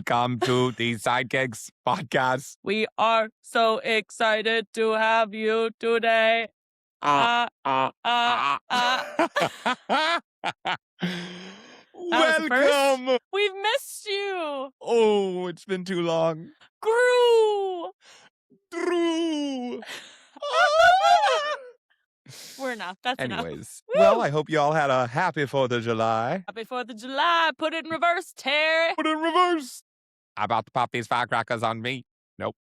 Welcome to the Sidekicks podcast. We are so excited to have you today. Welcome. We've missed you. Oh, it's been too long. Gru. Drew. We're enough. That's enough. Anyways, well, I hope you all had a happy 4th of July. Happy 4th of July. Put it in reverse, Terry. Put it in reverse. I'm about to pop these firecrackers on me. Nope.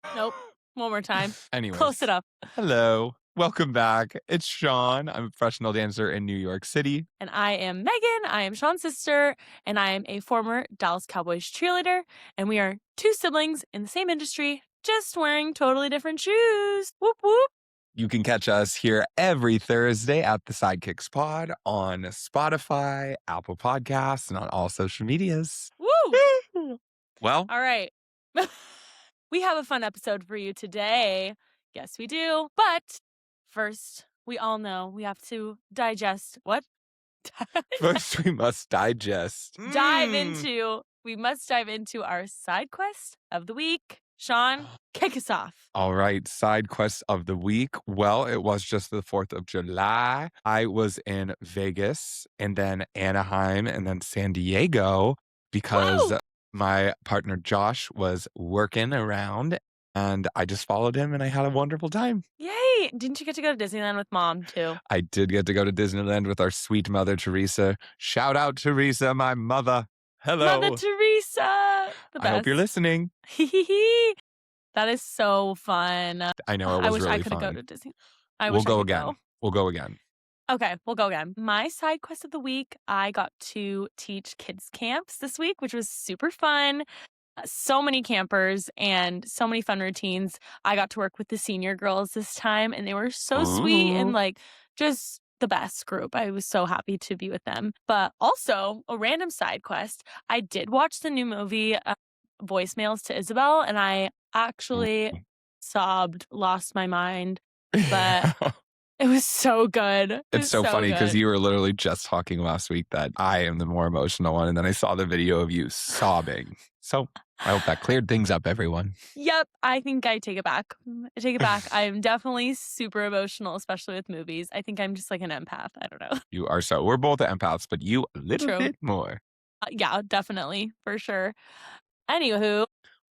One more time. Anyways. Close it up. Hello. Welcome back. It's Sean. I'm a professional dancer in New York City. And I am Megan. I am Sean's sister. And I am a former Dallas Cowboys cheerleader. And we are two siblings in the same industry, just wearing totally different shoes. Whoop, whoop. You can catch us here every Thursday at the Sidekicks Pod on Spotify, Apple Podcasts, and on all social medias. Woo! Well, All right. We have a fun episode for you today. Yes, we do. But first, we all know we have to digest what? first we must digest. We must dive into our side quest of the week. Sean, kick us off. All right, side quest of the week. Well, it was just the 4th of July. I was in Vegas and then Anaheim and then San Diego because my partner Josh was working around and I just followed him and I had a wonderful time. Yay! Didn't you get to go to Disneyland with Mom too? I did get to go to Disneyland with our sweet mother, Teresa. Shout out, Teresa, my mother. Hello. Mother Teresa. The best. I hope you're listening. That is so fun. I know, it was I wish really I could fun. go to Disney. We'll go again. We'll go again. Okay, we'll go again. My side quest of the week, I got to teach kids camps this week, which was super fun. So many campers and so many fun routines. I got to work with the senior girls this time, and they were so sweet and just the best group. I was so happy to be with them. But also, a random side quest, I did watch the new movie, Voicemails to Isabel, and I actually sobbed, lost my mind. But it was so good. It's so funny because you were literally just talking last week that I am the more emotional one. And then I saw the video of you sobbing. So I hope that cleared things up, everyone. Yep. I think I take it back. I'm definitely super emotional, especially with movies. I think I'm just like an empath. I don't know. You are so. We're both empaths, but you a little bit more. Yeah, definitely. For sure. Anywho.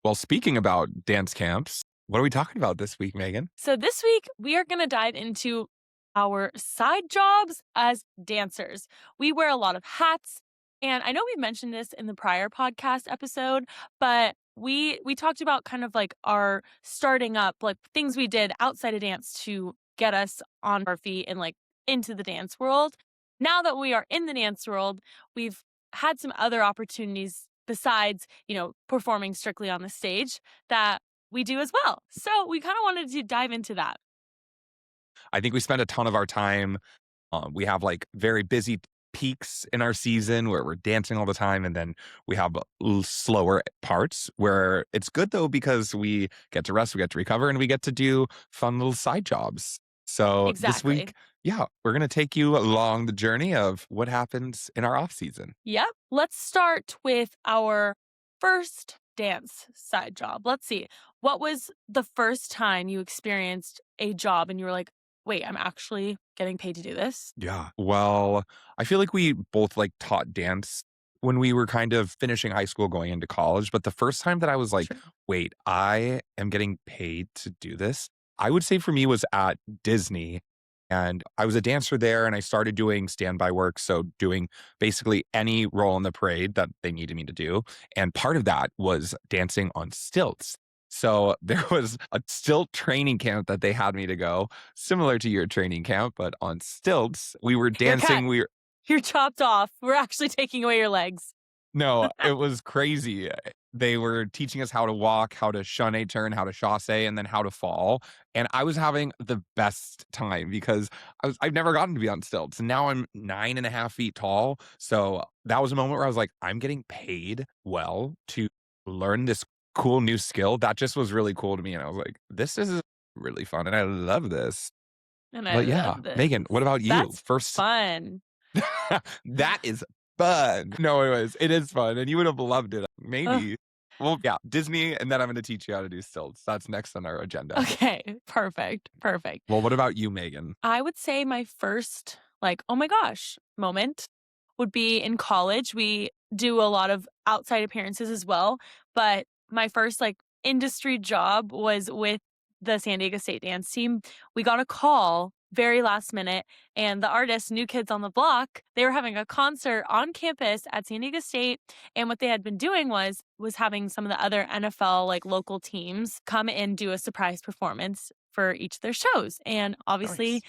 Well, speaking about dance camps, what are we talking about this week, Megan? So this week, we are going to dive into our side jobs as dancers. We wear a lot of hats. And I know we mentioned this in the prior podcast episode, but we talked about kind of like our starting up, like things we did outside of dance to get us on our feet and like into the dance world. Now that we are in the dance world, we've had some other opportunities besides, performing strictly on the stage that we do as well. So we kind of wanted to dive into that. I think we spend a ton of our time. We have like very busy peaks in our season where we're dancing all the time. And then we have slower parts where it's good though, because we get to rest, we get to recover, and we get to do fun little side jobs. So This week, we're going to take you along the journey of what happens in our off season. Yep. Let's start with our first dance side job. Let's see. What was the first time you experienced a job and you were like, wait, I'm actually getting paid to do this? Yeah. Well, I feel like we both taught dance when we were kind of finishing high school, going into college. But the first time that I was like, wait, I am getting paid to do this, I would say for me was at Disney. And I was a dancer there and I started doing standby work. So doing basically any role in the parade that they needed me to do. And part of that was dancing on stilts. So there was a stilt training camp that they had me to go, similar to your training camp, but on stilts. We were dancing. You're chopped off. We're actually taking away your legs. No, it was crazy. They were teaching us how to walk, how to chaîné turn, how to chasse, and then how to fall. And I was having the best time because I've never gotten to be on stilts. And now I'm 9.5 feet tall. So that was a moment where I was like, I'm getting paid well to learn this cool new skill. That just was really cool to me. And I was like, this is really fun. And I love this. Love this. Megan, what about you? That's fun. That is fun. No, it is fun. And you would have loved it. Maybe. Well, yeah, Disney, and then I'm gonna teach you how to do stilts. That's next on our agenda. Okay, perfect, perfect. Well, what about you, Megan? I would say my first, like, "Oh my gosh" moment would be in college. We do a lot of outside appearances as well, but my first, like, industry job was with the San Diego State dance team. We got a call very last minute, and the artist, New Kids on the Block, they were having a concert on campus at San Diego State, and what they had been doing was having some of the other NFL, like, local teams come and do a surprise performance for each of their shows, and obviously Nice.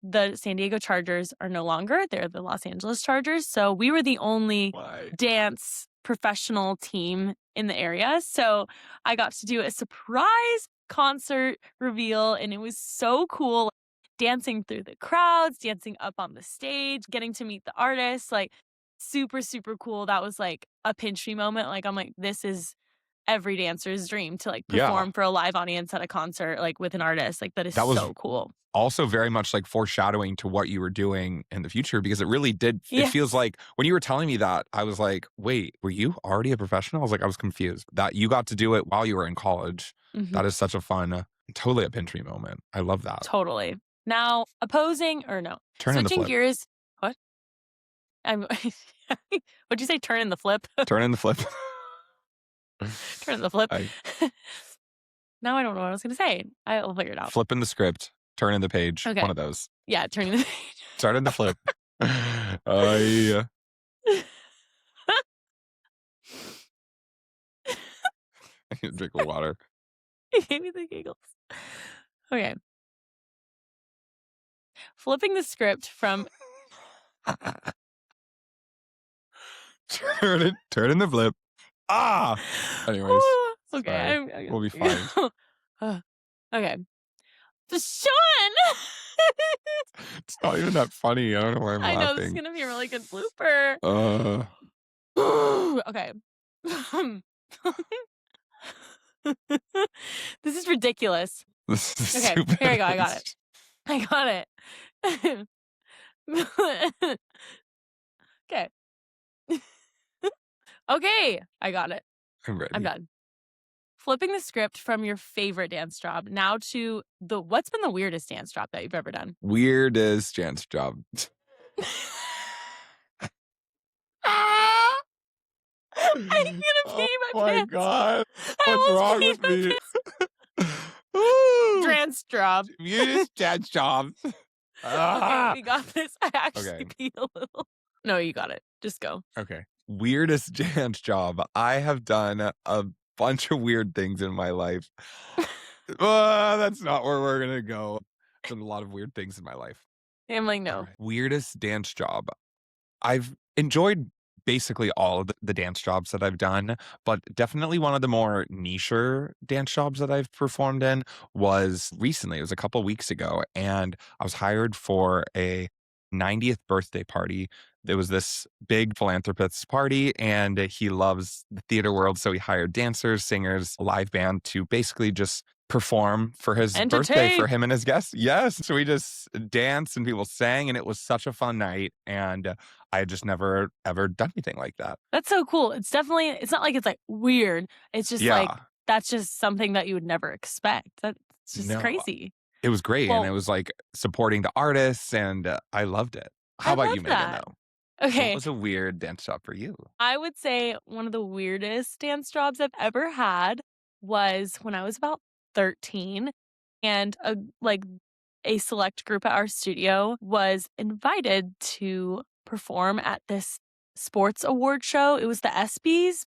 the San Diego Chargers are no longer, they're the Los Angeles Chargers, so we were the only Why? dance professional team in the area, so I got to do a surprise concert reveal, and it was so cool, dancing through the crowds, dancing up on the stage, getting to meet the artists, like, super, super cool. That was, like, a pinch me moment, like, I'm like, "This is every dancer's dream to, like, Yeah, perform for a live audience at a concert, like, with an artist." Like, that is that was so cool. also very much like foreshadowing to what you were doing in the future because it really did. It feels Yes. like when you were telling me that, I was like, wait, were you already a professional? I was like, I was confused that you got to do it while you were in college. Mhm. That is such a fun, totally a pinch me moment. I love that. Totally. Now, opposing or no, Turn in the switching flip. gears. What? I'm What'd you say? Turn in the flip? Turn in the flip. Turn in the flip. I Now I don't know what I was gonna say. I'll figure it out. flip in the script. Turn in the page. Okay. One of those. Yeah, turning the Turn in the flip. I page. I need a drink of water. It gave me the giggles. Okay. Flipping the script from Turn in the flip. Ah! Anyways, Okay, sorry. I'm We'll be fine. okay. The Sean! It's not even that funny. I don't know why I'm I know this is laughing. gonna be a really good blooper. Uh, Okay. This is ridiculous. this is Okay, here we stupid. go, I got it. I got it. Okay. Okay, I got it. I'm I'm ready. done. Flipping the script from your favorite dance job now to what's been the weirdest dance job that you've ever done? Weirdest chance job. I'm gonna Oh pee my my pants. god. I What's almost wrong peed with my me? pants. Ooh, Dance job. weirdest chance job. Okay, Ah. we got this. I actually Okay. peed a little. No, you got it. Just go. Okay. Weirdest dance job. I have done a bunch of weird things in my life. That's not where we're gonna go. Done a lot of weird things in my life. I'm like, All no. right. Weirdest dance job. I've enjoyed basically all of the dance jobs that I've done, but definitely one of the more nicher dance jobs that I've performed in was recently. It was a couple weeks ago, and I was hired for a 90th birthday party. There was this big philanthropist's party, and he loves the theater world. So he hired dancers, singers, a live band to basically just perform for his birthday for Entertain. him and his guests. Yes. So we just danced and people sang, and it was such a fun night. And I had just never ever done anything like that. That's so cool. It's not like it's like weird. It's just like Yeah. that's just something that you would never expect. That's just No, crazy. it was great, and it Well, was, like, supporting the artists, and, I loved it. How I about love you, Megan, that. though? What Okay. was a weird dance job for you? I would say one of the weirdest dance jobs I've ever had was when I was about 13 and a select group at our studio was invited to perform at this sports award show. It was the ESPYs,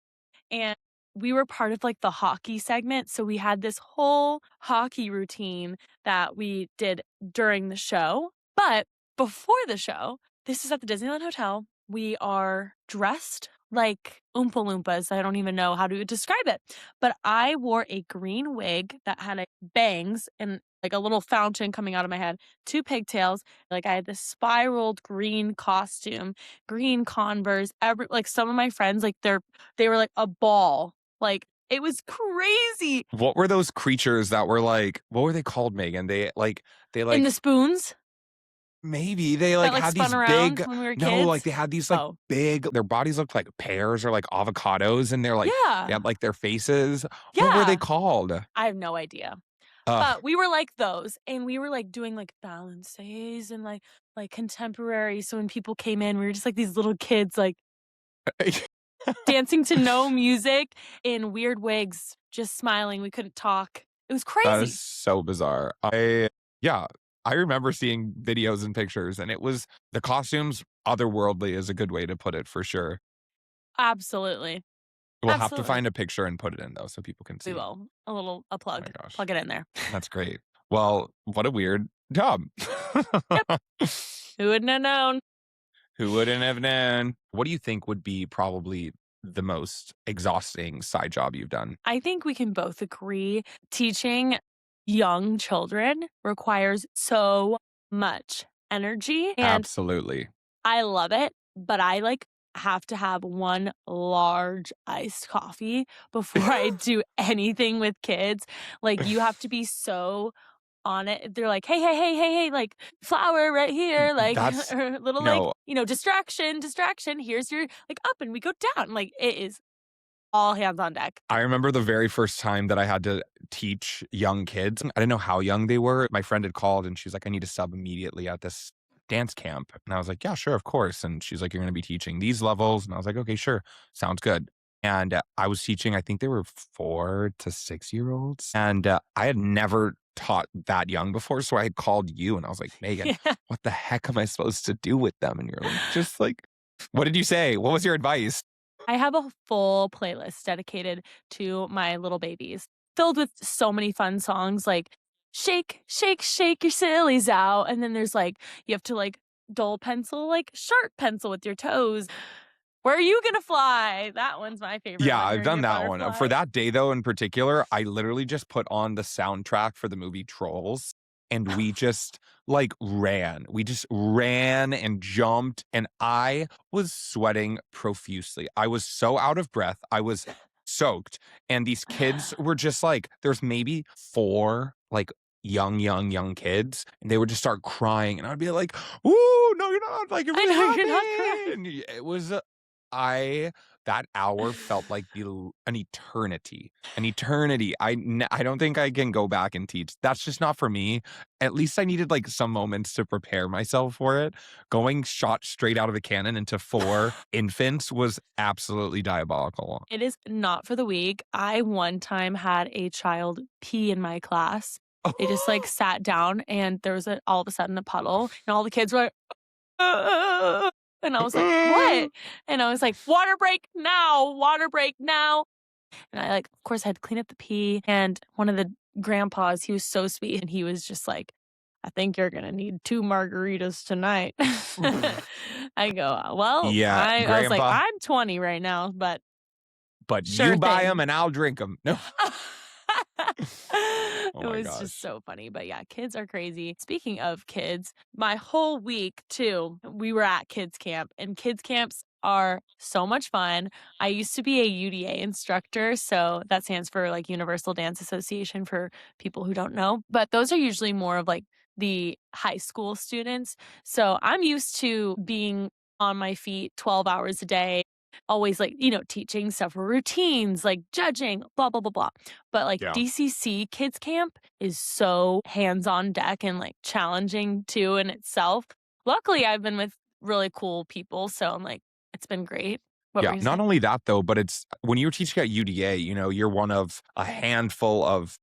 and we were part of like the hockey segment. So we had this whole hockey routine that we did during the show. But before the show, this is at the Disneyland Hotel. We are dressed like Oompa Loompas. I don't even know how to describe it. But I wore a green wig that had bangs and like a little fountain coming out of my head, two pigtails. Like I had this spiraled green costume, green Converse. Like some of my friends, like they were like a ball. Like it was crazy. What were those creatures that were like what were they called, Megan? They like In the spoons? maybe they, that, like, like, had spun these around big when we were no, like, kids? they had these, like, Oh, big their bodies looked like pears or, like, avocados, and they're, like they yeah. had, like, their faces. What were they Yeah. called? I have no idea. Ugh. But we were like those, and we were, like, doing, like, balances and, like, contemporary, so when people came in, we were just like these little kids, like, dancing to no music in weird wigs, just smiling, we couldn't talk. It was That is crazy. so bizarre. Yeah, I remember seeing videos and pictures, and it was the costumes otherworldly is a good way to put it for sure. Absolutely. We'll have to Absolutely. find a picture and put it in though so people can We see. will. A Oh my plug. gosh, Plug it in there. that's great. Well, what a weird job. Yep. Who wouldn't have known? Who wouldn't have known? What do you think would be probably the most exhausting side job you've done? I think we can both agree teaching young children requires so much energy, and Absolutely. I love it, but I, like, have to have one large iced coffee before I do anything with kids. Like, you have to be so on it. They're like, "Hey, hey, hey, hey, hey, like, flower right here," like, That's or little, like, no, distraction, distraction, here's your, like, up and we go down. Like, it is all hands on deck. I remember the very first time that I had to teach young kids. I didn't know how young they were. My friend had called and she's like, "I need to sub immediately at this dance camp." And I was like, "Yeah, sure, of course." And she's like, "You're going to be teaching these levels." And I was like, "Okay, sure. Sounds good." And I was teaching, I think they were 4 to 6 year olds. And I had never taught that young before. So I had called you and I was like, "Megan, Yeah. what the heck am I supposed to do with them?" And you're like, just like, what did you say? What was your advice? I have a full playlist dedicated to my little babies, filled with so many fun songs like "Shake, Shake, Shake Your Sillies Out," and then there's, like, you have to, like, dull pencil, like, sharp pencil with your toes. "Where are you gonna fly?" That one's my favorite Yeah, one, I've "You're in done your that one. For butterfly." that day, though, in particular, I literally just put on the soundtrack for the movie Trolls, and we just, like, ran. We just ran and jumped, and I was sweating profusely. I was so out of breath. I was soaked, and these kids were just like there's maybe 4, like, young kids, and they would just start crying, and I'd be like, "Ooh, no, you're not, like, it I really know you're not crying. happened." It was, I that hour felt like an eternity, an eternity. I don't think I can go back and teach. That's just not for me. At least I needed, like, some moments to prepare myself for it. Going shot straight out of a cannon into 4 infants was absolutely diabolical. It is not for the weak. I one time had a child pee in my class. They just, like, sat down and there was all of a sudden a puddle, and all the kids were like, and I was like, "What?" And I was like, water break now." And I, like, of course, had to clean up the pee, and one of the grandpas, he was so sweet, and he was just like, "I think you're gonna need 2 margaritas tonight." I go, "Well, Yeah, I was like, grandpa, "I'm 20 right now, but but you sure buy them thing." and I'll drink them. No. Oh It my was just gosh. so funny, but yeah, kids are crazy. Speaking of kids, my whole week too, we were at kids camp, and kids camps are so much fun. I used to be a UDA instructor, so that stands for, like, Universal Dance Association for people who don't know, but those are usually more of, like, the high school students. So I'm used to being on my feet 12 hours a day, always, like, teaching several routines, like judging, blah, blah, blah, blah. But, like, Yeah. DCC Kids Camp is so hands on deck and, like, challenging too in itself. Luckily, I've been with really cool people, so I'm like, it's been great. What were Yeah, you not saying? only that though, but it's when you're teaching at UDA, you're one of a handful of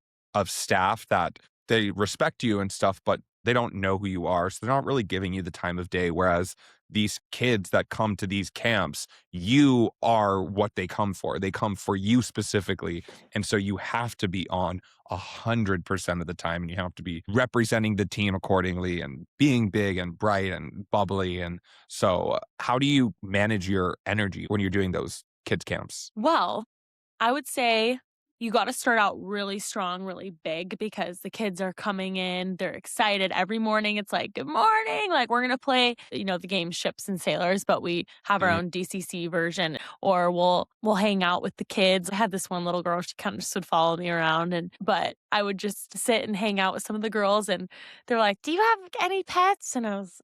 staff that they respect you and stuff, but they don't know who you are, so they're not really giving you the time of day, whereas these kids that come to these camps, you are what they come for. They come for you specifically, and so you have to be on 100% of the time, and you have to be representing the team accordingly and being big and bright and bubbly, and so, how do you manage your energy when you're doing those kids camps? Well, I would say You gotta start out really strong, really big because the kids are coming in, they're excited. Every morning, it's like, "Good morning," like, we're gonna play, the game Ships and Sailors, but we have our Mhm. own DCC version, or we'll hang out with the kids. I had this one little girl, she kinda just would follow me around, but I would just sit and hang out with some of the girls, and they're like, "Do you have any pets?" And I was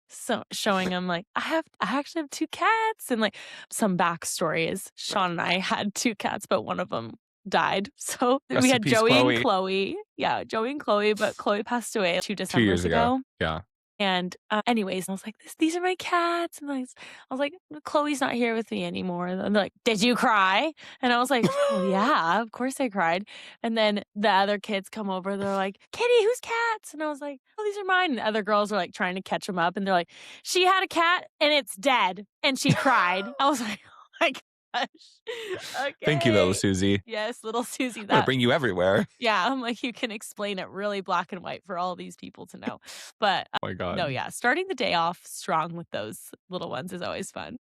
showing them like, I actually have 2 cats," and, like, some backstory is Sean and I had 2 cats, but one of them died. So we Rest in had peace, Joey and Chloe. Chloe. Yeah, Joey and Chloe, but Chloe passed away 2 2 years Decembers ago. ago. Yeah. And, anyways, I was like, "These are my cats," and I was like, "Chloe's not here with me anymore." And they're like, "Did you cry?" And I was like, "Well, yeah, of course I cried." And then the other kids come over, they're like, "Kitty, whose cats?" And I was like, "Oh, these are mine." And the other girls were, like, trying to catch them up, and they're like, "She had a cat, and it's dead, and she cried." I was like, "Oh my gosh. Thank you, little Okay." Susie. Yes, little Susie, I'm gonna bring you everywhere. yeah, I'm like, you can explain it really black and white for all these people to know. But, Oh my no, god. yeah, starting the day off strong with those little ones is always fun.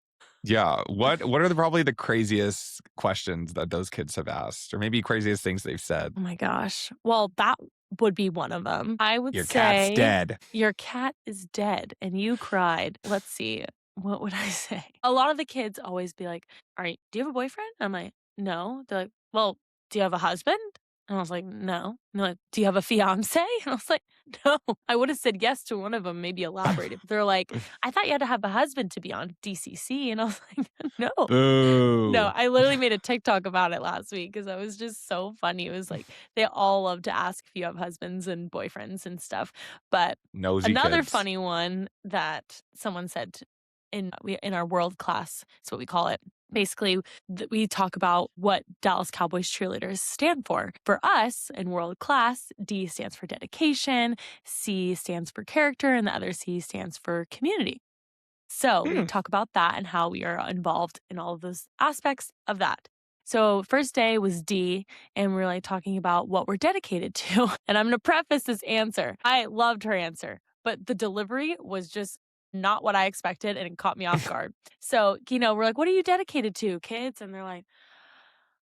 Yeah. What are probably the craziest questions that those kids have asked, or maybe craziest things they've said? Oh my gosh. Well, that would be one of them. I would Your cat's say, dead. "Your cat is dead and you cried." Let's see, what would I say? A lot of the kids always be like, "Alright, do you have a boyfriend?" I'm like, "No." They're like, "Well, do you have a husband?" And I was like, "No." And they're like, "Do you have a fiancé?" And I was like, "No." I would have said yes to one of them, maybe elaborated, but they're like, "I thought you had to have a husband to be on DCC." And I was like, "No." No, Boo. I literally made a TikTok about it last week because I was just so funny. It was like they all love to ask if you have husbands and boyfriends and stuff. But Nosy another kids. funny one that someone said in our world class, is what we call it. Basically, we talk about what Dallas Cowboys cheerleaders stand for. For us in world class, D stands for dedication, C stands for character, and the other C stands for community. So we Hmm. talk about that and how we are involved in all of those aspects of that. So first day was D, and we're like talking about what we're dedicated to. And I'm going to preface this answer. I loved her answer, but the delivery was just not what I expected, and it caught me off guard. So, we're like, "What are you dedicated to, kids?" And they're like,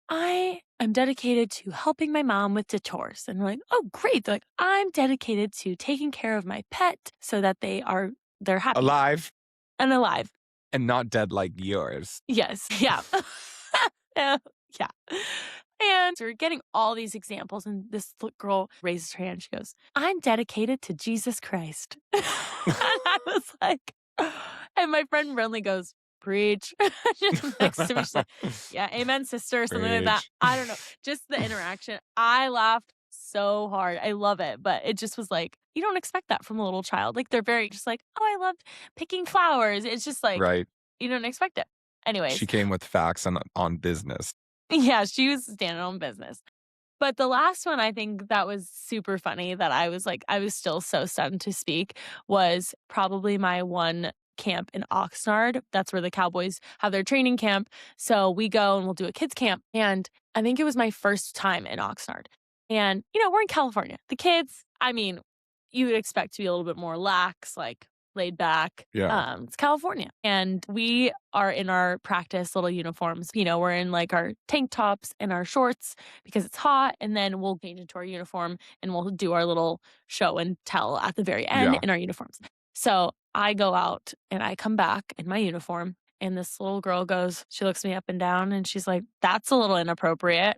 "I am dedicated to helping my mom with the chores." And we're like, "Oh, great." They're like, "I'm dedicated to taking care of my pet so that they're happy Alive and alive." and not dead like yours. Yes. Yeah. Yeah. Yeah. And so we're getting all these examples, and this girl raises her hand. She goes, "I'm dedicated to Jesus Christ." And I was like, and my friend Brinley goes, "Preach." She's next to me. She's like, "Yeah, amen, sister," or something like that. Rage. I don't know. Just the interaction. I laughed so hard. I love it. But it just was like, you don't expect that from a little child. Like, they're very just like, "Oh, I loved picking flowers." It's just like, Right. you don't expect it. Anyways, She came with facts on business. yeah, she was standing on business. But the last one I think that was super funny that I was still so stunned to speak was probably my one camp in Oxnard. That's where the Cowboys have their training camp. So we go and we'll do a kids camp. And I think it was my first time in Oxnard. And, we're in California. The kids, I mean, you would expect to be a little bit more lax, like laid back. Yeah. It's California. And we are in our practice little uniforms. We're in like our tank tops and our shorts because it's hot. And then we'll change into our uniform and we'll do our little show and tell at the very end Yeah. in our uniforms. So I go out and I come back in my uniform. And this little girl she looks me up and down and she's like, "That's a little inappropriate."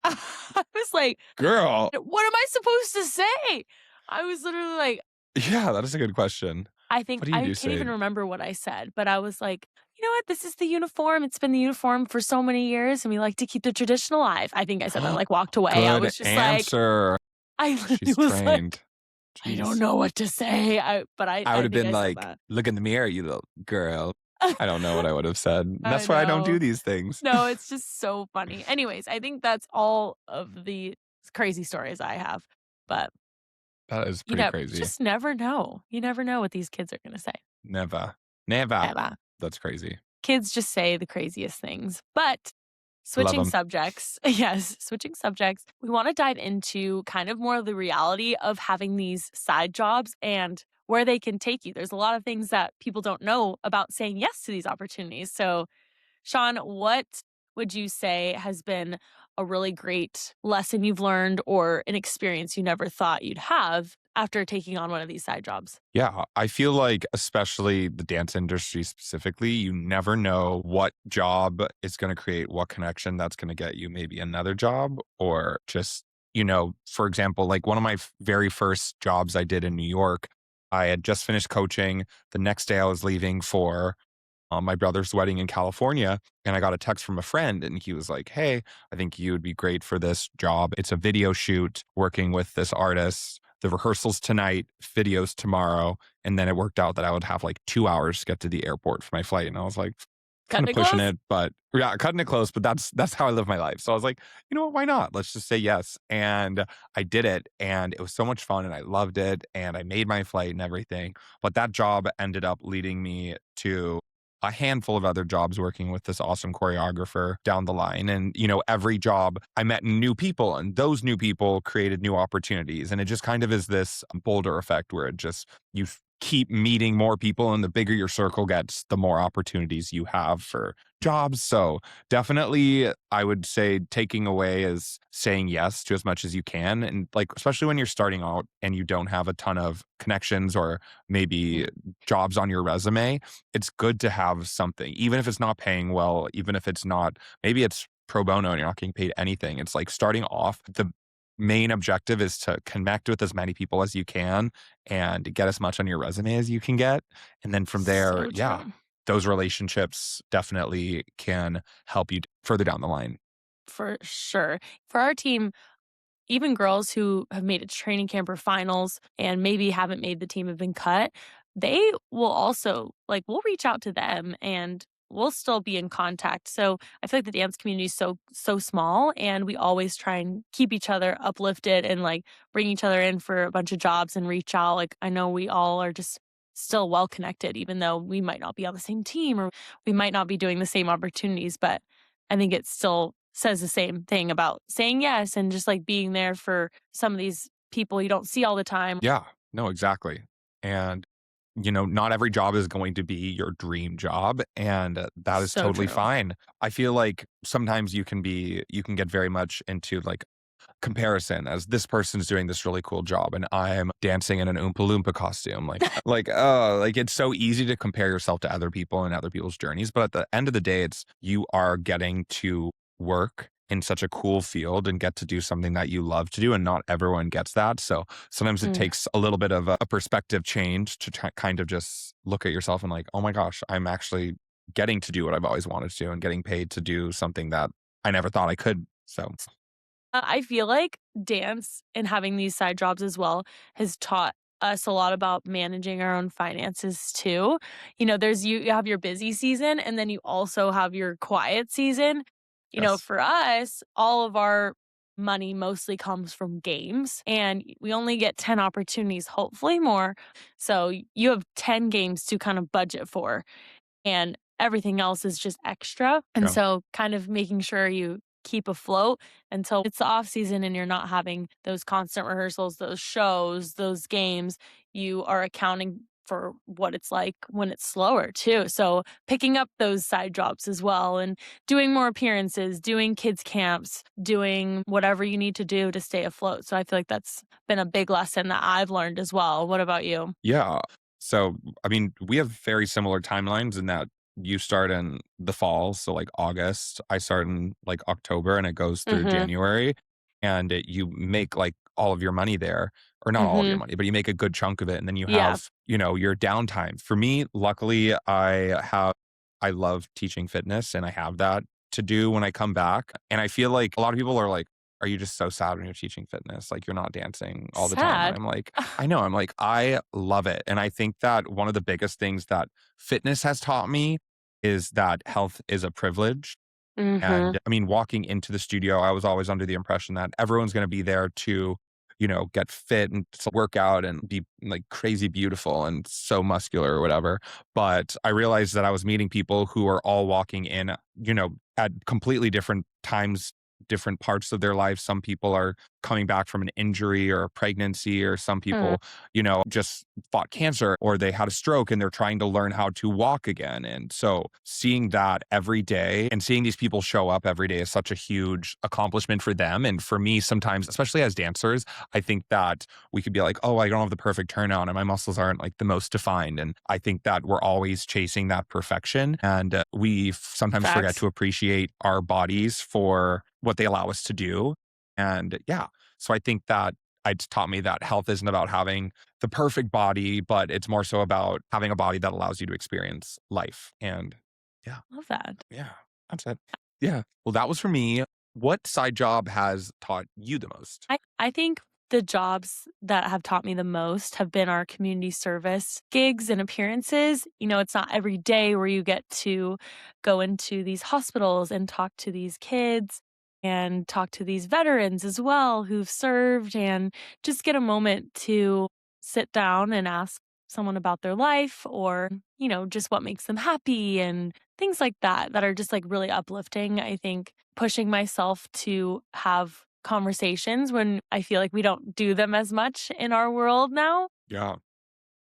I was like, Girl. "What am I supposed to say?" I was literally like, Yeah, that is a good question. I think What do I you can't say? even remember what I said, but I was like, "You know what? This is the uniform. It's been the uniform for so many years, and we like to keep the tradition alive." I think I said that, like, walked away. I Good was just like, answer. I literally She's was like, trained. "I don't Jeez. know what to say." But I would I have think been I said like, that. "Look in the mirror, you little girl." I don't know what I would have said. I That's why I don't do know. these things. No, it's just so funny. Anyways, I think that's all of the crazy stories I have. But, That is pretty crazy. just never know. You never know what these kids are gonna say. Never. Never. Ever. That's crazy. Kids just say the craziest things. But Love switching them. subjects, yes, switching subjects, we want to dive into kind of more of the reality of having these side jobs and where they can take you. There's a lot of things that people don't know about saying yes to these opportunities. So, Sean, what would you say has been a really great lesson you've learned or an experience you never thought you'd have after taking on one of these side jobs? Yeah, I feel like, especially the dance industry specifically, you never know what job is going to create what connection that's going to get you maybe another job or just, for example, like one of my very first jobs I did in New York, I had just finished coaching. The next day I was leaving for my brother's wedding in California. And I got a text from a friend, and he was like, "Hey, I think you would be great for this job. It's a video shoot working with this artist. The rehearsals tonight, videos tomorrow." And then it worked out that I would have like 2 hours to get to the airport for my flight. And I was like, kind Cutting of it pushing close? it, but yeah, cutting it close. But that's how I live my life. So I was like, you know what, why not? Let's just say yes. And I did it, and it was so much fun, and I loved it, and I made my flight and everything. But that job ended up leading me to a handful of other jobs working with this awesome choreographer down the line. And, every job I met new people, and those new people created new opportunities. And it just kind of is this boulder effect where keep meeting more people, and the bigger your circle gets, the more opportunities you have for jobs. So definitely I would say taking away is saying yes to as much as you can. And like, especially when you're starting out and you don't have a ton of connections or maybe jobs on your resume, it's good to have something, even if it's not paying well, even if it's not, maybe it's pro bono and you're not getting paid anything. It's like starting off, the main objective is to connect with as many people as you can and get as much on your resume as you can get. And then from there, So yeah, true. those relationships definitely can help you further down the line. For sure. For our team, even girls who have made it to training camp or finals and maybe haven't made the team, have been cut, they will also like we'll reach out to them and we'll still be in contact. So I feel like the dance community is so small, and we always try and keep each other uplifted and like bring each other in for a bunch of jobs and reach out. Like I know we all are just still well connected, even though we might not be on the same team or we might not be doing the same opportunities, but I think it still says the same thing about saying yes and just like being there for some of these people you don't see all the time. Yeah, no, exactly. And, not every job is going to be your dream job, and that is So totally true. fine. I feel like sometimes you can get very much into like comparison as this person's doing this really cool job and I'm dancing in an Oompa Loompa costume. Like it's so easy to compare yourself to other people and other people's journeys. But at the end of the day, it's you are getting to work in such a cool field and get to do something that you love to do. And not everyone gets that. So sometimes it Mm. takes a little bit of a perspective change to kind of just look at yourself and like, oh my gosh, I'm actually getting to do what I've always wanted to do and getting paid to do something that I never thought I could. So I feel like dance and having these side jobs as well has taught us a lot about managing our own finances too. You have your busy season and then you also have your quiet season. yes. For us, all of our money mostly comes from games and we only get 10 opportunities, hopefully more. So you have 10 games to kind of budget for, and everything else is just extra. And Yeah. so kind of making sure you keep afloat until it's the off season and you're not having those constant rehearsals, those shows, those games, you are accounting for what it's like when it's slower too. So picking up those side jobs as well and doing more appearances, doing kids camps, doing whatever you need to do to stay afloat. So I feel like that's been a big lesson that I've learned as well. What about you? Yeah. So, I mean, we have very similar timelines in that you start in the fall. So, like August, I start in like October and it goes through Mhm. January. And you make like all of your money there, or not all of your Mhm. money, but you make a good chunk of it. And then you Yeah. have, your downtime. For me, luckily, I love teaching fitness and I have that to do when I come back. And I feel like a lot of people are like, are you just so sad when you're teaching fitness? Like you're not dancing all the time. And Sad. I'm like, I know. I'm like, I love it. And I think that one of the biggest things that fitness has taught me is that health is a privilege. Mhm. And I mean, walking into the studio, I was always under the impression that everyone's going to be there to, get fit and to work out and be like crazy beautiful and so muscular or whatever. But I realized that I was meeting people who are all walking in, at completely different times different parts of their life. Some people are coming back from an injury or a pregnancy, or some Mm, people, just fought cancer or they had a stroke and they're trying to learn how to walk again. And so seeing that every day and seeing these people show up every day is such a huge accomplishment for them. And for me, sometimes, especially as dancers, I think that we could be like, oh, I don't have the perfect turnout and my muscles aren't like the most defined. And I think that we're always chasing that perfection. And we sometimes forget facts. to appreciate our bodies for what they allow us to do. And yeah, so I think that it's taught me that health isn't about having the perfect body, but it's more so about having a body that allows you to experience life. And yeah, Love that. yeah, that's it. Yeah. Well, that was for me. What side job has taught you the most? I think the jobs that have taught me the most have been our community service gigs and appearances. It's not every day where you get to go into these hospitals and talk to these kids and talk to these veterans as well who've served and just get a moment to sit down and ask someone about their life or, just what makes them happy and things like that that are just like really uplifting. I think pushing myself to have conversations when I feel like we don't do them as much in our world now. Yeah.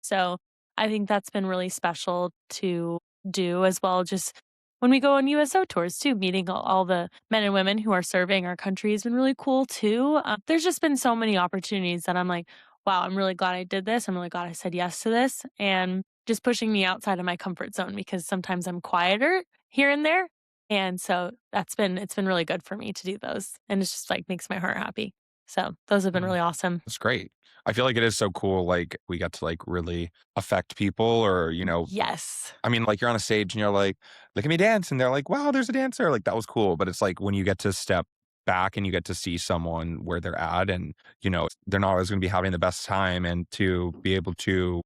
So I think that's been really special to do as well. Just when we go on USO tours too, meeting all the men and women who are serving our country has been really cool too. There's just been so many opportunities that I'm like, wow, I'm really glad I did this. I'm really glad I said yes to this. And just pushing me outside of my comfort zone because sometimes I'm quieter here and there. And so it's been really good for me to do those. And it's just like makes my heart happy. So those have been Mm, really awesome. that's great. I feel like it is so cool. Like we get to like really affect people or, Yes. I mean, like you're on a stage and you're like, look at me dance. And they're like, wow, there's a dancer. Like that was cool. But it's like when you get to step back and you get to see someone where they're at and, they're not always going to be having the best time and to be able to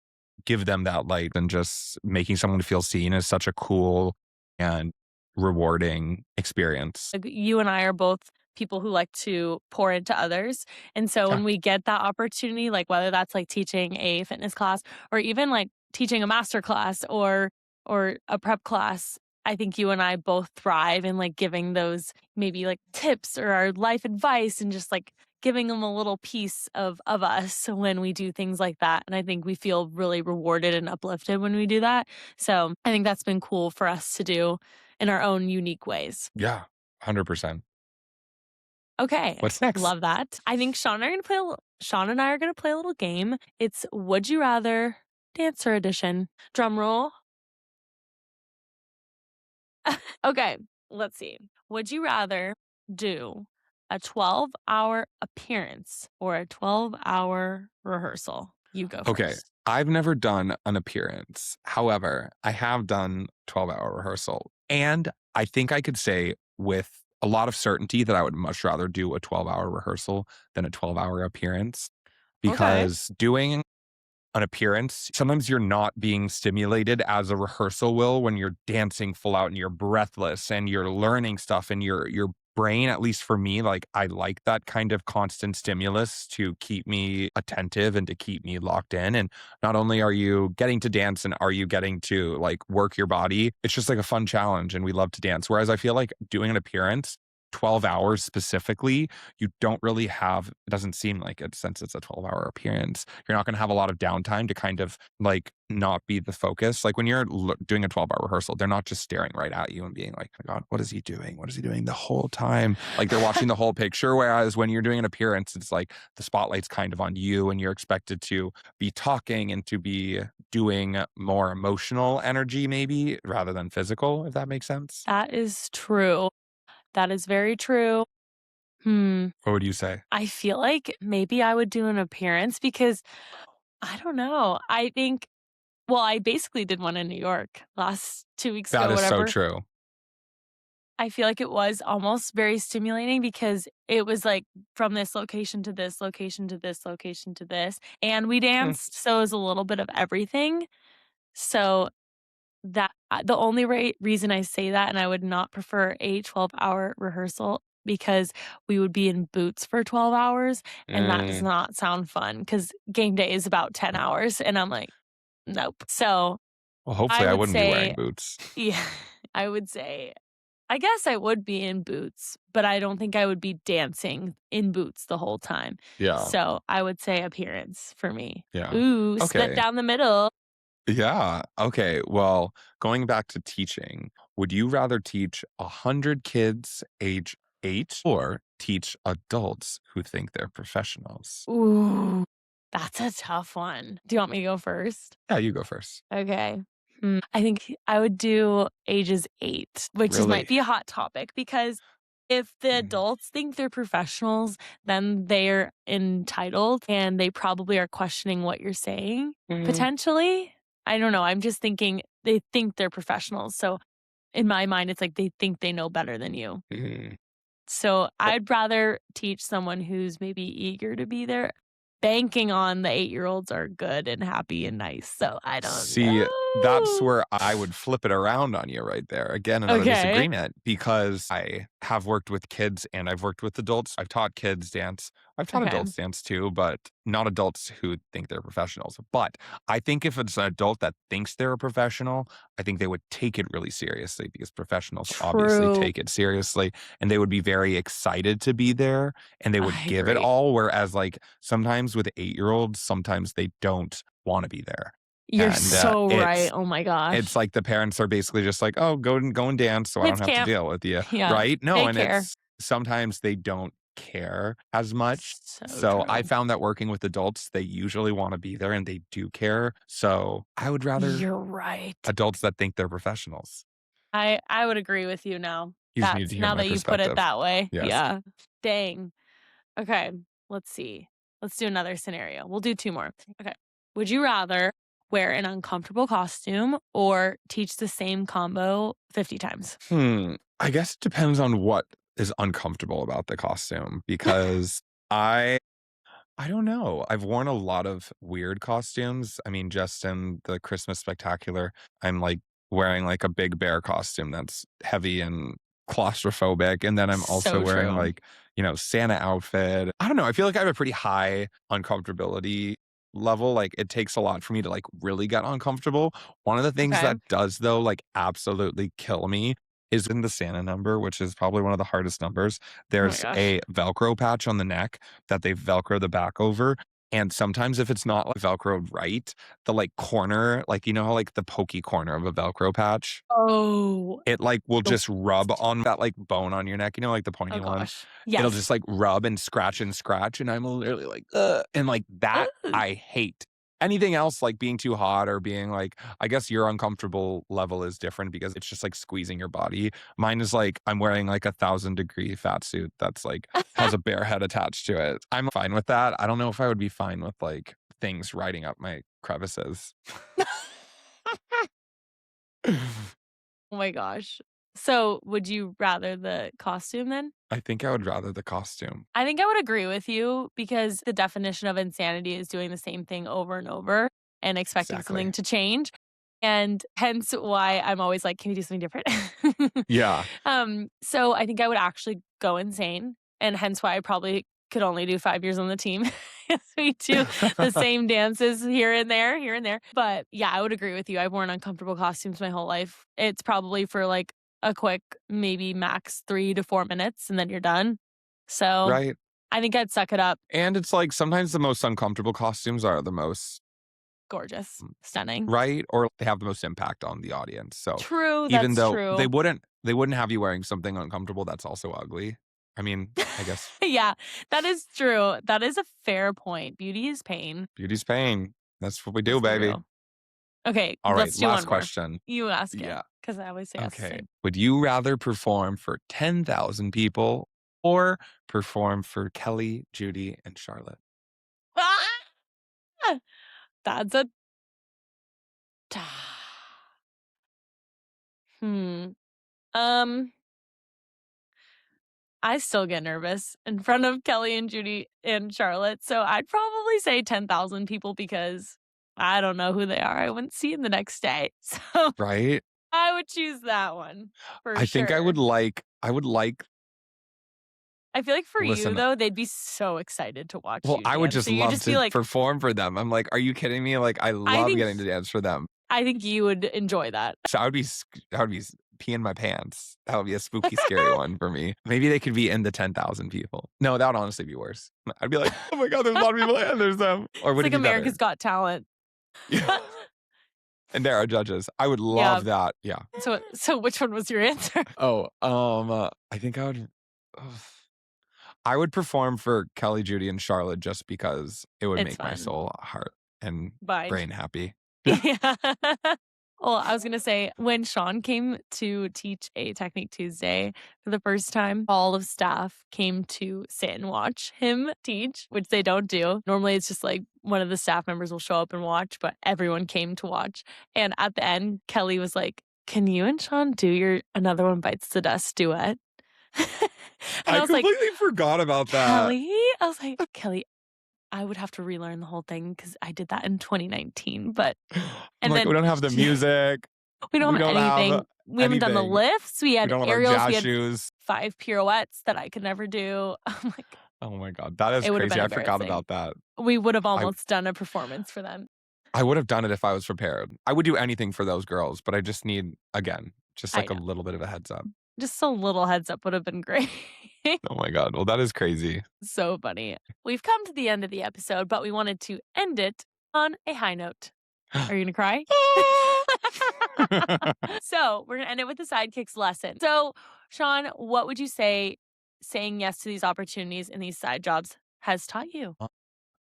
give them that light and just making someone feel seen is such a cool and rewarding experience. Like, you and I are both people who like to pour into others. And so Yeah. when we get that opportunity, like whether that's like teaching a fitness class or even like teaching a master class or a prep class, I think you and I both thrive in like giving those maybe like tips or our life advice and just like giving them a little piece of us when we do things like that. And I think we feel really rewarded and uplifted when we do that. So I think that's been cool for us to do in our own unique ways. Yeah. 100%. Okay, What's next? love that. I think Sean and I are gonna play a little game. It's Would You Rather Dancer Edition. Drum roll. Okay, let's see. Would you rather do a 12-hour appearance or a 12-hour rehearsal? You go Okay. first. I've never done an appearance. However, I have done 12-hour rehearsal. And I think I could say with a lot of certainty that I would much rather do a 12-hour rehearsal than a 12-hour appearance Okay. because doing an appearance, sometimes you're not being stimulated as a rehearsal will when you're dancing full out and you're breathless and you're learning stuff and your brain, at least for me, like I like that kind of constant stimulus to keep me attentive and to keep me locked in. And not only are you getting to dance and are you getting to like work your body, it's just like a fun challenge and we love to dance. Whereas I feel like doing an appearance 12 hours specifically, you don't really have, it doesn't seem like it since it's a 12-hour appearance. You're not going to have a lot of downtime to kind of like not be the focus. Like when you're doing a 12-hour rehearsal, they're not just staring right at you and being like, oh God, what is he doing? What is he doing the whole time? Like they're watching the whole picture. Whereas when you're doing an appearance, it's like the spotlight's kind of on you and you're expected to be talking and to be doing more emotional energy, maybe rather than physical, if that makes sense. That is true. That is very true. Hmm. What would you say? I feel like maybe I would do an appearance because I don't know. I think well, I basically did one in New York last 2 weeks That ago, is so whatever. true. I feel like it was almost very stimulating because it was, like, from this location to this location to this location to this, and we Hmm. danced, so it was a little bit of everything. So that the only reason I say that and I would not prefer a 12-hour rehearsal because we would be in boots for 12 hours, and that does Mm. not sound fun because game day is about 10 hours, and I'm like, "Nope." So Well, I hopefully I would wouldn't be wearing say boots. yeah, I would say I guess I would be in boots, but I don't think I would be dancing in boots the whole time. Yeah. So, I would say appearance for me. Yeah. Ooh, split Okay. down the middle. Yeah. Okay. Well, going back to teaching, would you rather teach 100 kids age 8 or teach adults who think they're professionals? Ooh, that's a tough one. Do you want me to go first? Yeah, you go first. Okay. I think I would do ages 8, which is might Really? be a hot topic because if the Mhm. adults think they're professionals, then they're entitled and they probably are questioning what you're saying, Mhm. potentially. I don't know. I'm just thinking they think they're professionals. So in my mind, it's like they think they know better than you. Mhm. So Oh, I'd rather teach someone who's maybe eager to be there, banking on the 8-year-olds are good and happy and nice. So I don't see, that's know. where I would flip it around on you right there. Again, another Okay. disagreement because I have worked with kids and I've worked with adults. I've taught kids dance. I've taught Okay. adults dance too, but not adults who think they're professionals. But I think if it's an adult that thinks they're a professional, I think they would take it really seriously because professionals obviously True. take it seriously and they would be very excited to be there and they would I give it agree. all. Whereas, like, sometimes with 8-year-olds, sometimes they don't want to be there. You're And, so right. Oh my it's gosh. like the parents are basically just like, "Oh, go and dance so I don't Kids have to camp. deal with you," Yeah. right? No, and Daycare. it's sometimes they don't care as much. So So, I true. found that working with adults, they usually wanna be there and they do care. So, I would rather You're right. adults that think they're professionals. I would agree with you now. You just needed That's to hear now my that you put it perspective. that way. Yes. Yeah. Dang. Okay, let's see. Let's do another scenario. We'll do 2 more. Okay. Would you rather wear an uncomfortable costume or teach the same combo 50 times? I guess it depends on what is uncomfortable about the costume because I I don't know. I've worn a lot of weird costumes. I mean, just in the Christmas Spectacular, I'm like wearing like a big bear costume that's heavy and claustrophobic. And then I'm also So wearing true. like, Santa outfit. I don't know. I feel like I have a pretty high uncomfortability level. Like it takes a lot for me to like really get uncomfortable. One of the things Okay. that does though, like absolutely kill me is in the Santa number, which is probably one of the hardest numbers. Oh my There's gosh. a Velcro patch on the neck that they Velcro the back over. And sometimes if it's not like Velcroed right, the like corner, like how like the pokey corner of a Velcro patch, Oh, it like will the just rub worst. on that like bone on your neck, like the Oh pointy one. gosh. It'll Yes. just like rub and scratch, and I'm literally like, ugh. And like that Ugh. I hate. Anything else like being too hot or being like, I guess your uncomfortable level is different because it's just like squeezing your body. Mine is like I'm wearing like 1,000-degree fat suit that's like has a bear head attached to it. I'm fine with that. I don't know if I would be fine with like things riding up my crevices. Oh my gosh. So, would you rather the costume then? I think I would rather the costume. I think I would agree with you because the definition of insanity is doing the same thing over and over and expecting something Exactly. to change. And hence why I'm always like, can we do something different? Yeah. So I think I would actually go insane. And hence why I probably could only do 5 years on the team. We do the same dances here and there, here and there. But yeah, I would agree with you. I've worn uncomfortable costumes my whole life. It's probably for like a quick, maybe max 3 to 4 minutes, and then you're done. So Right? I think I'd suck it up. And it's like sometimes the most uncomfortable costumes are the most Gorgeous. mm, Stunning. right? Or they have the most impact on the audience. So True, even that's though they true. wouldn't they wouldn't have you wearing something uncomfortable that's also ugly. I mean, I guess Yeah, that is true. That is a fair point. Beauty is pain. beauty's pain. That's what we do, Let's be baby. real. Okay, All right, let's do last one more. question. You ask it Yeah. because I always say ask the Okay. same. Would you rather perform for 10,000 people or perform for Kelly, Judy, and Charlotte? Ah! That's a hmm. Um, I still get nervous in front of Kelly and Judy and Charlotte, so I'd probably say 10,000 people because I don't know who they are. I wouldn't see them the next day. So Right? I would choose that one for I think sure. I would like I feel like for you listen. though, they'd be so excited to watch Well, you I would dance. just So you'd love just be to like, perform for them. I'm like, "Are you kidding me?" Like, I I love think getting to dance for them. I think you would enjoy that. So I would be pee in my pants. That would be a spooky, scary one for me. Maybe they could be in the 10,000 people. No, that would honestly be worse. I'd be like, oh my God, there's a lot of people and there's them. Or It's would it like be better? America's Got Talent. Yeah. And there are judges. I would Yeah. love that. Yeah. So which one was your answer? Oh, I think I would perform for Kelly, Judy, and Charlotte just because it would It's make my fun. soul, heart, and Fine. brain happy. Yeah. Yeah. Well, I was gonna say, when Sean came to teach a Technique Tuesday for the first time, all of staff came to sit and watch him teach, which they don't do. Normally, it's just like one of the staff members will show up and watch, but everyone came to watch. And at the end, Kelly was like, "Can you and Sean do your Another One Bites the Dust duet?" And I I was like, completely forgot about that. "Kelly?" I was like, "Kelly, I would have to relearn the whole thing because I did that in 2019." But I'm and like, we then don't have the music. we don't We have don't have anything. We haven't done the anything. lifts. We We had don't have our aerials. We jazz had shoes. 5 pirouettes that I could never do. I'm like, Oh my God. That is it would have crazy. been I forgot embarrassing. about that. We would have I almost done a performance for them. I would have done it if I was prepared. I would do anything for those girls, but I just need, again, just I like a know. little bit of a heads up. Just a little heads up would have been great. Oh my God. Well, that is crazy. So funny. We've come to the end of the episode, but we wanted to end it on a high note. Are you going to cry? So we're going to end it with the sidekicks lesson. So, Sean, what would you say saying yes to these opportunities and these side jobs has taught you?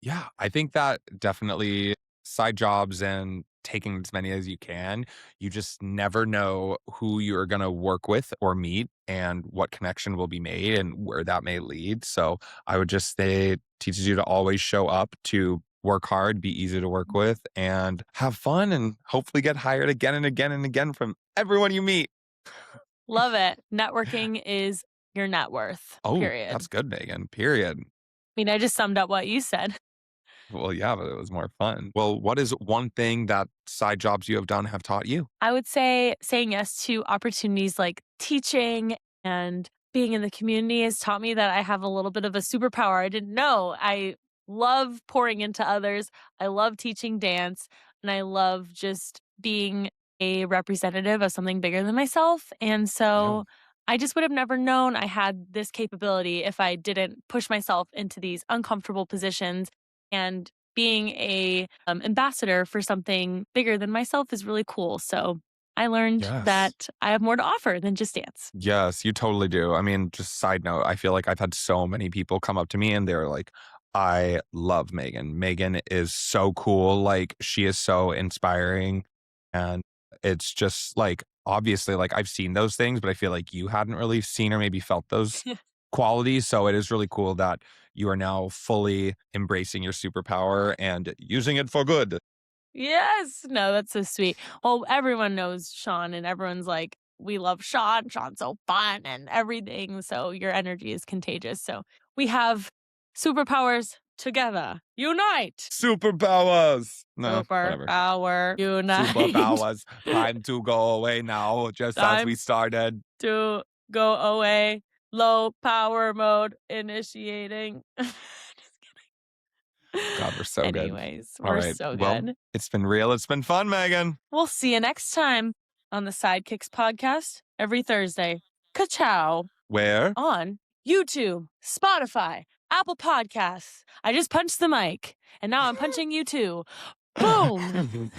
Yeah, I think that definitely side jobs and taking as many as you can, you just never know who you're going to work with or meet and what connection will be made and where that may lead. So I would just say it teaches you to always show up, to work hard, be easy to work with, and have fun and hopefully get hired again and again and again from everyone you meet. Love it. Networking is your net worth, Oh, period. that's good, Megan. Period. I mean, I just summed up what you said. Well, yeah, but it was more fun. Well, what is one thing that side jobs you have done have taught you? I would say saying yes to opportunities like teaching and being in the community has taught me that I have a little bit of a superpower I didn't know. I love pouring into others. I love teaching dance, and I love just being a representative of something bigger than myself. And Yeah. so I just would have never known I had this capability if I didn't push myself into these uncomfortable positions. And being a ambassador for something bigger than myself is really cool. So I learned Yes. that I have more to offer than just dance. Yes, you totally do. I mean, just side note, I feel like I've had so many people come up to me and they're like, I love Megan. Megan is so cool. Like, she is so inspiring. And it's just like, obviously, like, I've seen those things, but I feel like you hadn't really seen or maybe felt those qualities. So it is really cool that you are now fully embracing your superpower and using it for good. Yes. No, that's so sweet. Well, everyone knows Sean, and everyone's like, we love Sean. Sean's so fun and everything. So your energy is contagious. So we have superpowers together. Unite. Superpowers. No, whatever. Superpower. Unite. Superpowers. Time to go away now, just as we Time started. to go away. Low power mode initiating. Just kidding. God, we're so good. Anyways, All we're right. so Well, good. it's been real. It's been fun, Megan. We'll see you next time on the Sidekicks podcast every Thursday. Ka-chow. Where? On YouTube, Spotify, Apple Podcasts. I just punched the mic, and now I'm punching you too. Boom.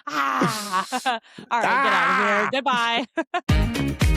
Ah. All right, get out of here. Goodbye.